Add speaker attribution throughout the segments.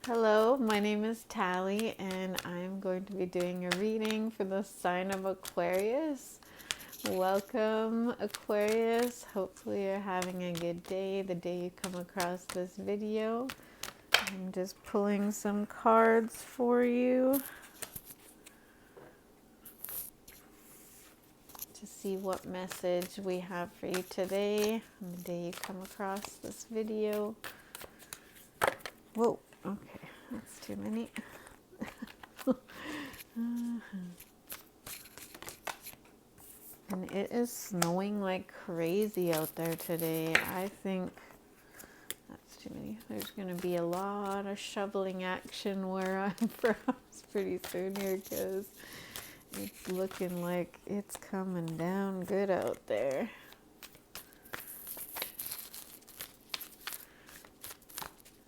Speaker 1: Hello, my name is Tally, and I'm going to be doing a reading for the sign of Aquarius. Welcome, Aquarius. Hopefully you're having a good day the day you come across this video. I'm just pulling some cards for you to see what message we have for you today on the day you come across this video. Whoa, okay, that's too many. And it is snowing like crazy out there today. I think that's too many. There's going to be a lot of shoveling action where I'm from pretty soon here because it's looking like it's coming down good out there.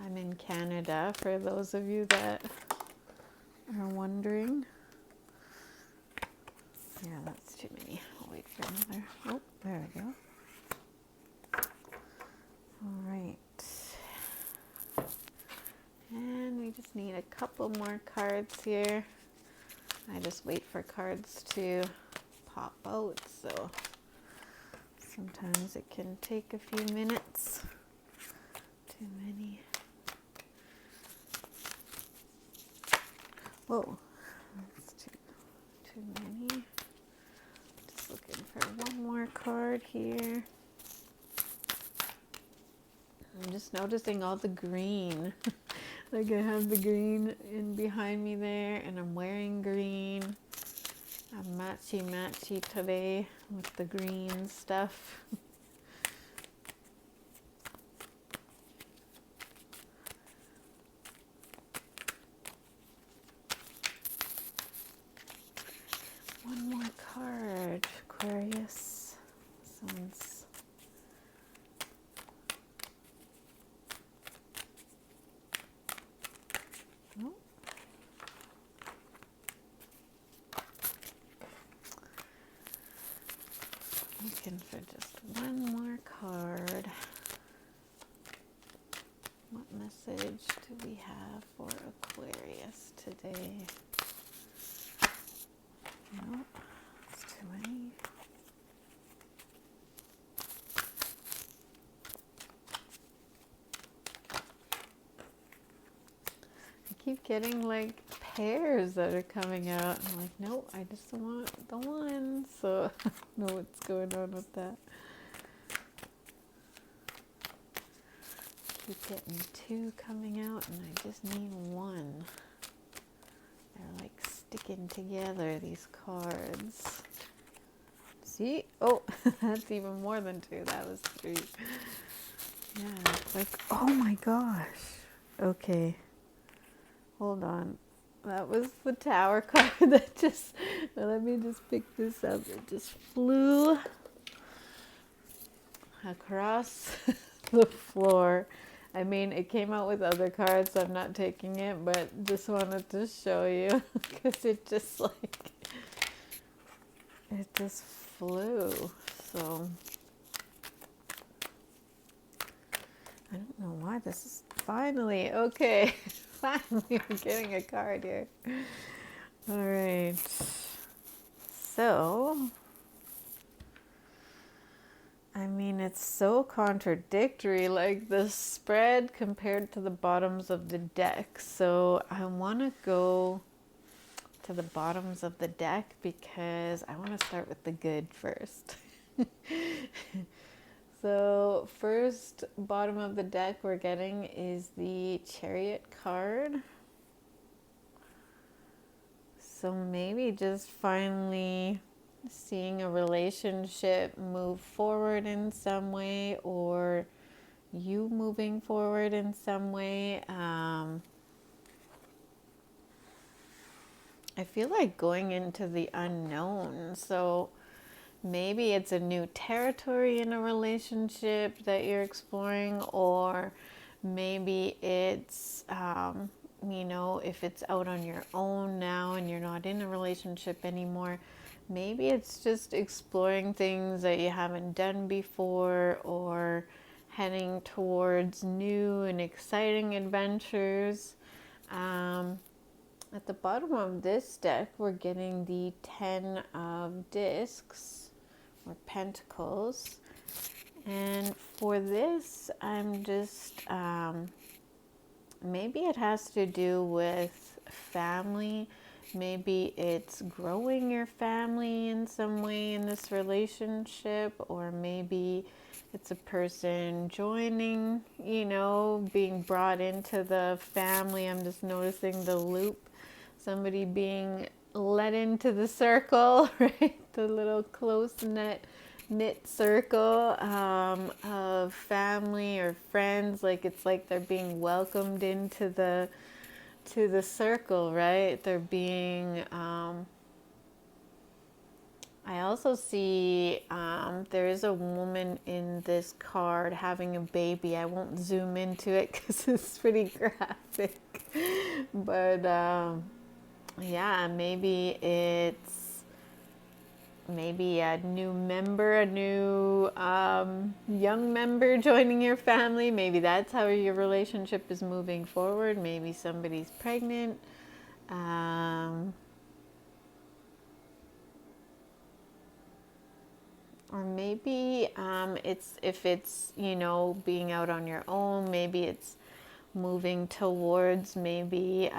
Speaker 1: I'm in Canada, for those of you that are wondering. Yeah, that's too many. I'll wait for another. Oh, there we go. All right. And we just need a couple more cards here. I just wait for cards to pop out, so sometimes it can take a few minutes. Too many. Whoa, that's too many. Just looking for one more card here. I'm just noticing all the green. Like I have the green in behind me there, and I'm wearing green. I'm matchy today with the green stuff. One more card, Aquarius. This one's oh. Looking for just one more card. What message do we have for Aquarius today? Nope, it's too many. I keep getting like pairs that are coming out. I'm like, nope, I just want the one. So I don't know what's going on with that. Keep getting two coming out, and I just need one. They're like sticking together, these cards. See? Oh, that's even more than two. That was three. Yeah, it's like, oh my gosh. Okay. Hold on. That was the tower card that just, let me just pick this up. It just flew across the floor. I mean, it came out with other cards, so I'm not taking it, but just wanted to show you because it just like, it just flew. So, I don't know why this is finally, okay, finally we're getting a card here. All right, so, I mean, it's so contradictory, like the spread compared to the bottoms of the deck. So I want to go to the bottoms of the deck because I want to start with the good first. So first bottom of the deck we're getting is the Chariot card. So maybe just finally seeing a relationship move forward in some way, or you moving forward in some way. I feel like going into the unknown. So maybe it's a new territory in a relationship that you're exploring, or maybe it's, if it's out on your own now and you're not in a relationship anymore. Maybe it's just exploring things that you haven't done before, or heading towards new and exciting adventures. At the bottom of this deck, we're getting the 10 of Discs, or Pentacles. And for this, I'm just, maybe it has to do with family. Maybe it's growing your family in some way in this relationship, or maybe it's a person joining, you know, being brought into the family. I'm just noticing the loop. Somebody being let into the circle, right? The little close knit circle of family or friends. Like it's like they're being welcomed into the circle, right? They're being I also see there is a woman in this card having a baby. I won't zoom into it because it's pretty graphic. But yeah, maybe it's a new member, a new young member joining your family. Maybe that's how your relationship is moving forward. Maybe somebody's pregnant. Or maybe if it's, you know, being out on your own, maybe it's moving towards maybe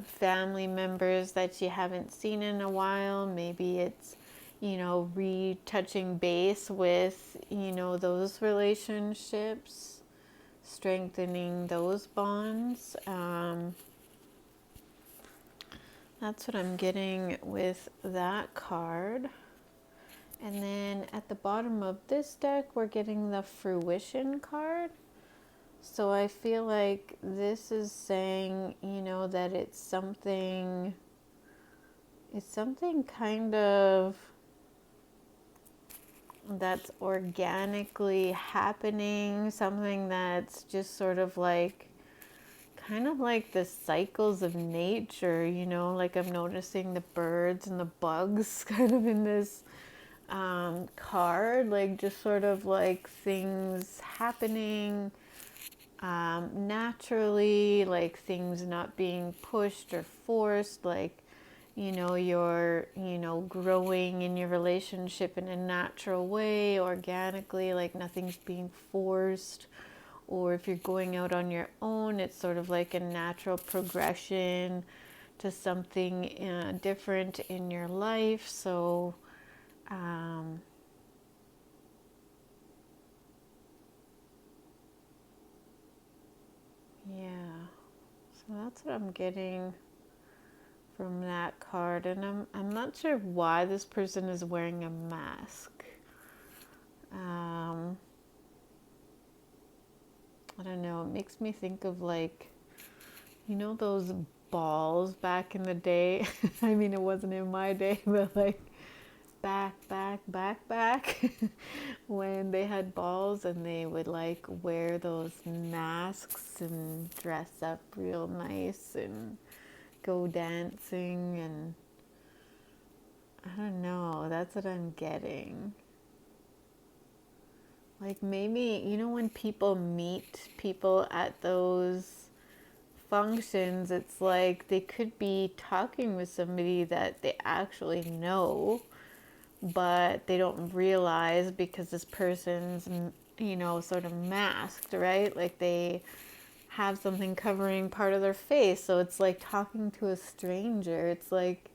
Speaker 1: family members that you haven't seen in a while. Maybe it's, you know, retouching base with, you know, those relationships, strengthening those bonds. That's what I'm getting with that card. And then at the bottom of this deck, we're getting the Fruition card. So I feel like this is saying, you know, that it's something kind of that's organically happening, something that's just sort of like, kind of like the cycles of nature, you know, like I'm noticing the birds and the bugs kind of in this card, like just sort of like things happening naturally, like things not being pushed or forced, like, you know, you're, you know, growing in your relationship in a natural way, organically, like nothing's being forced. Or if you're going out on your own, it's sort of like a natural progression to something different in your life. So yeah, so that's what I'm getting from that card. And I'm not sure why this person is wearing a mask. I don't know, it makes me think of like, you know, those balls back in the day. I mean, it wasn't in my day, but like back when they had balls and they would like wear those masks and dress up real nice and go dancing. And I don't know, that's what I'm getting. Like maybe, you know, when people meet people at those functions, it's like they could be talking with somebody that they actually know, but they don't realize because this person's, you know, sort of masked, right? Like they have something covering part of their face. So it's like talking to a stranger. It's like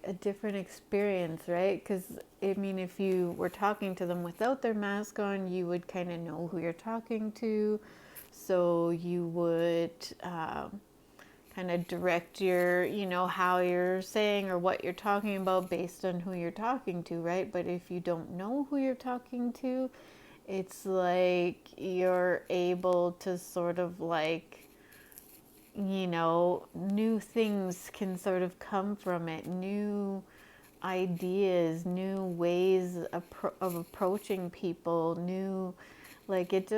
Speaker 1: a different experience, right? Because, I mean, if you were talking to them without their mask on, you would kind of know who you're talking to. So you would kind of direct your, you know, how you're saying or what you're talking about based on who you're talking to, right? But if you don't know who you're talking to, it's like you're able to sort of like, you know, new things can sort of come from it, new ideas, new ways of approaching people, new, like it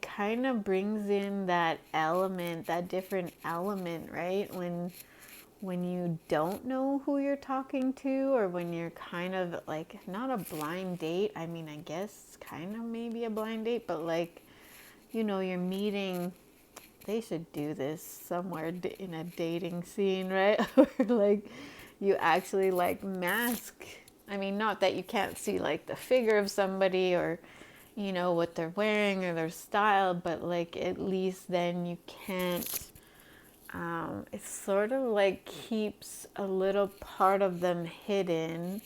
Speaker 1: kind of brings in that element, that different element, right? When you don't know who you're talking to, or when you're kind of like, not a blind date, I mean, I guess kind of maybe a blind date, but like, you know, you're meeting, they should do this somewhere in a dating scene, right? Or like you actually like mask. I mean, not that you can't see like the figure of somebody or, you know, what they're wearing or their style, but like at least then you can't, it sort of like keeps a little part of them hidden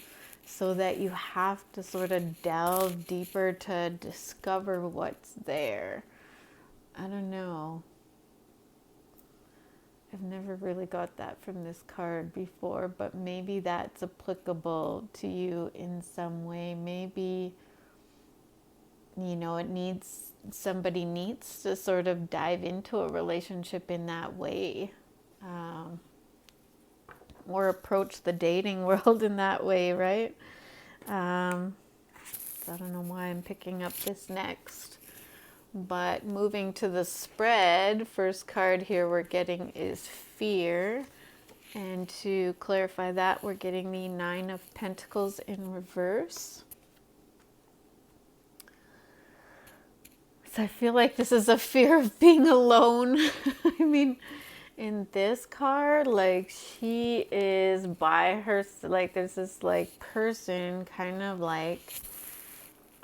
Speaker 1: so that you have to sort of delve deeper to discover what's there. I don't know. I've never really got that from this card before, but maybe that's applicable to you in some way. Maybe, you know, somebody needs to sort of dive into a relationship in that way, or approach the dating world in that way, right? So I don't know why I'm picking up this next. But moving to the spread, first card here we're getting is fear. And to clarify that, we're getting the Nine of Pentacles in reverse. So I feel like this is a fear of being alone. I mean, in this card, like she is by her, like there's this like person kind of like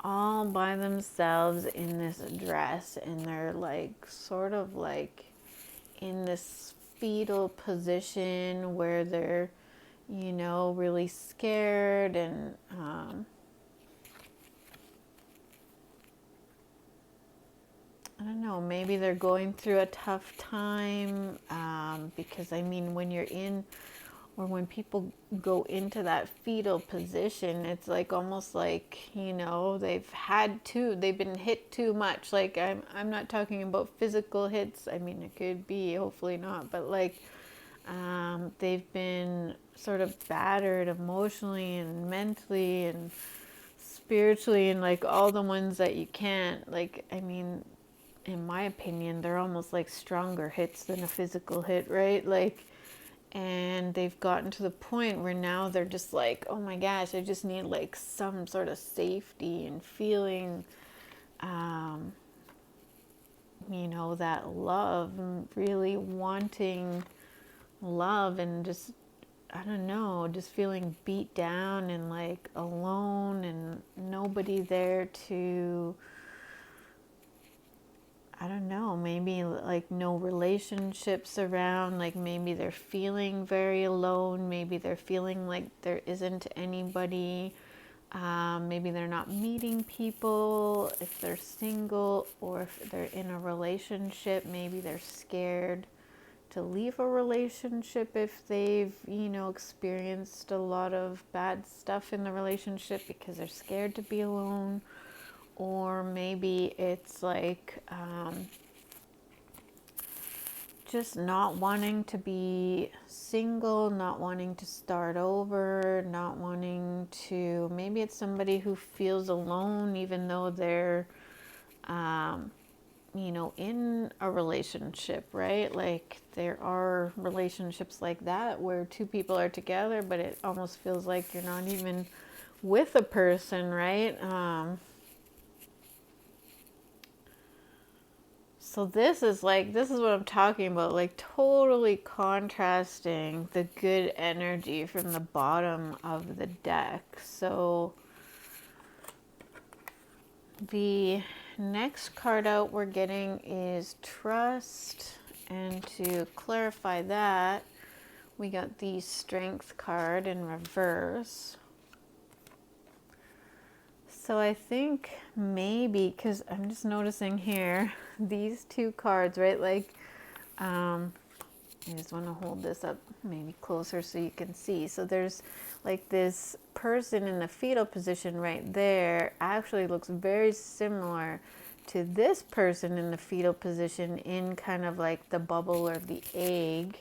Speaker 1: all by themselves in this dress, and they're like sort of like in this fetal position where they're, you know, really scared and I don't know, maybe they're going through a tough time, because I mean when you're in, or when people go into that fetal position, it's like almost like, you know, they've been hit too much. Like I'm not talking about physical hits. I mean, it could be, hopefully not, but like they've been sort of battered emotionally and mentally and spiritually, and like all the ones that you can't, like, I mean, in my opinion, they're almost like stronger hits than a physical hit, right? Like, and they've gotten to the point where now they're just like, oh my gosh, I just need like some sort of safety and feeling, you know, that love, and really wanting love, and just, I don't know, just feeling beat down and like alone and nobody there to, I don't know, maybe like no relationships around, like maybe they're feeling very alone, maybe they're feeling like there isn't anybody, maybe they're not meeting people if they're single, or if they're in a relationship, maybe they're scared to leave a relationship if they've, you know, experienced a lot of bad stuff in the relationship because they're scared to be alone. Or maybe it's like just not wanting to be single, not wanting to start over, not wanting to, maybe it's somebody who feels alone even though they're, you know, in a relationship, right? Like there are relationships like that where two people are together, but it almost feels like you're not even with a person, right? So this is what I'm talking about, like totally contrasting the good energy from the bottom of the deck. So the next card out we're getting is trust. And to clarify that, we got the Strength card in reverse. So I think maybe, because I'm just noticing here, these two cards, right? Like, I just want to hold this up maybe closer so you can see. So there's like this person in the fetal position right there actually looks very similar to this person in the fetal position in kind of like the bubble or the egg.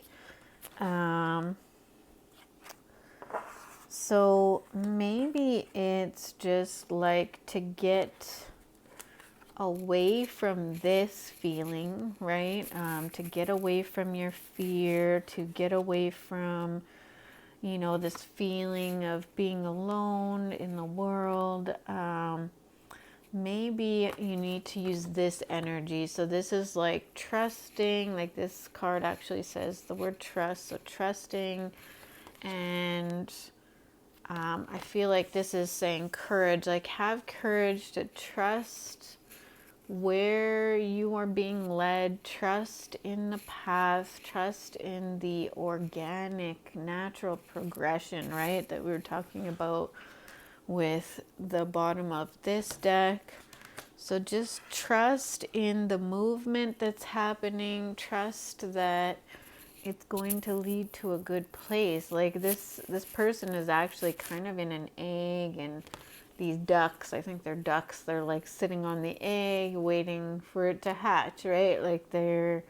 Speaker 1: So maybe it's just like to get away from this feeling, right? To get away from your fear, to get away from, you know, this feeling of being alone in the world. maybe you need to use this energy. So this is like trusting, like this card actually says the word trust. So trusting, and I feel like this is saying courage, like have courage to trust where you are being led, trust in the path, trust in the organic, natural progression, right? That we were talking about with the bottom of this deck. So just trust in the movement that's happening, trust that it's going to lead to a good place. Like this person is actually kind of in an egg, and these ducks, I think they're ducks, they're like sitting on the egg waiting for it to hatch, right? Like they're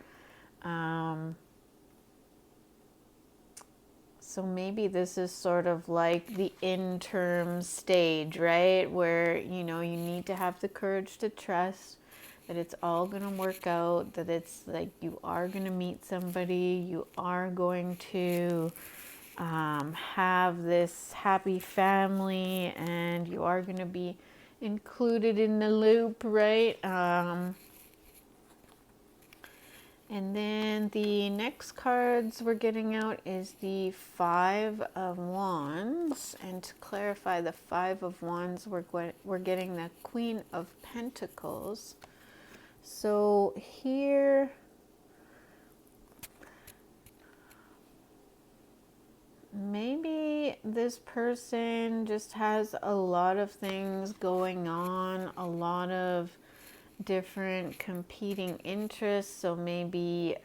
Speaker 1: so maybe this is sort of like the interim stage, right? Where, you know, you need to have the courage to trust that it's all going to work out, that it's like you are going to meet somebody, you are going to have this happy family, and you are going to be included in the loop, right? And then the next cards we're getting out is the Five of Wands. And to clarify, the Five of Wands, we're getting the Queen of Pentacles. So here, maybe this person just has a lot of things going on, a lot of different competing interests. So maybe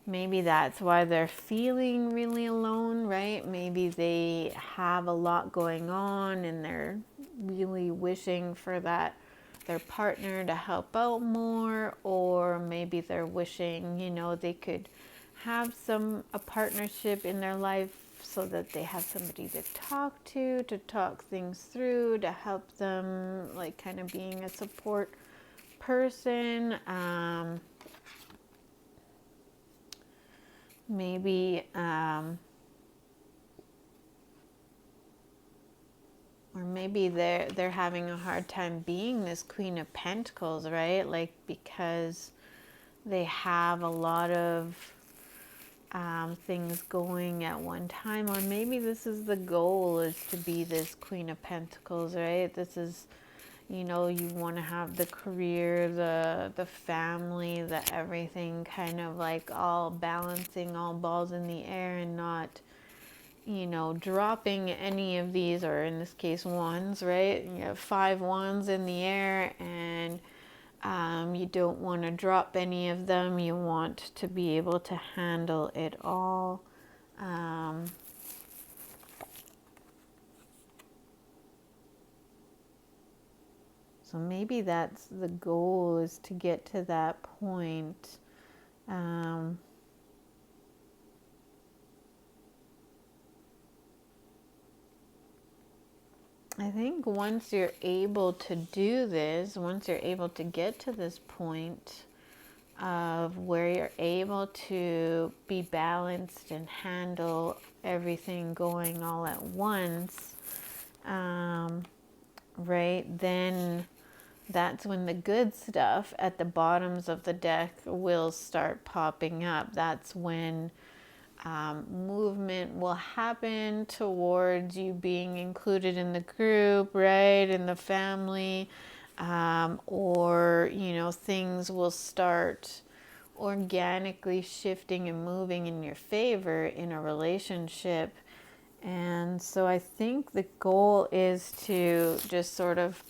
Speaker 1: maybe that's why they're feeling really alone, right? Maybe they have a lot going on and they're really wishing for that their partner to help out more, or maybe they're wishing, you know, they could have a partnership in their life so that they have somebody to talk things through, to help them, like kind of being a support person. Maybe or maybe they're having a hard time being this Queen of Pentacles, right? Like because they have a lot of things going at one time, or maybe this is the goal, is to be this Queen of Pentacles, right? This is, you know, you want to have the career, the family, the everything kind of like all balancing, all balls in the air, and not, you know, dropping any of these, or in this case wands, right? You have 5 wands in the air, and you don't want to drop any of them. You want to be able to handle it all. So maybe that's the goal, is to get to that point. I think once you're able to do this, once you're able to get to this point of where you're able to be balanced and handle everything going all at once, right, then that's when the good stuff at the bottoms of the deck will start popping up. That's when movement will happen towards you being included in the group, right, in the family, or, you know, things will start organically shifting and moving in your favor in a relationship. And so I think the goal is to just sort of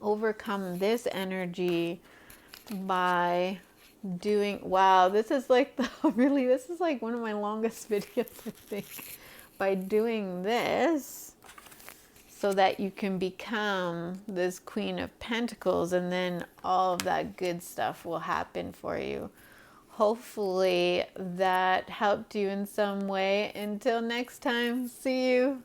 Speaker 1: overcome this energy by doing, wow, this is like this is like one of my longest videos, I think, by doing this so that you can become this Queen of Pentacles, and then all of that good stuff will happen for you. Hopefully that helped you in some way. Until next time, see you.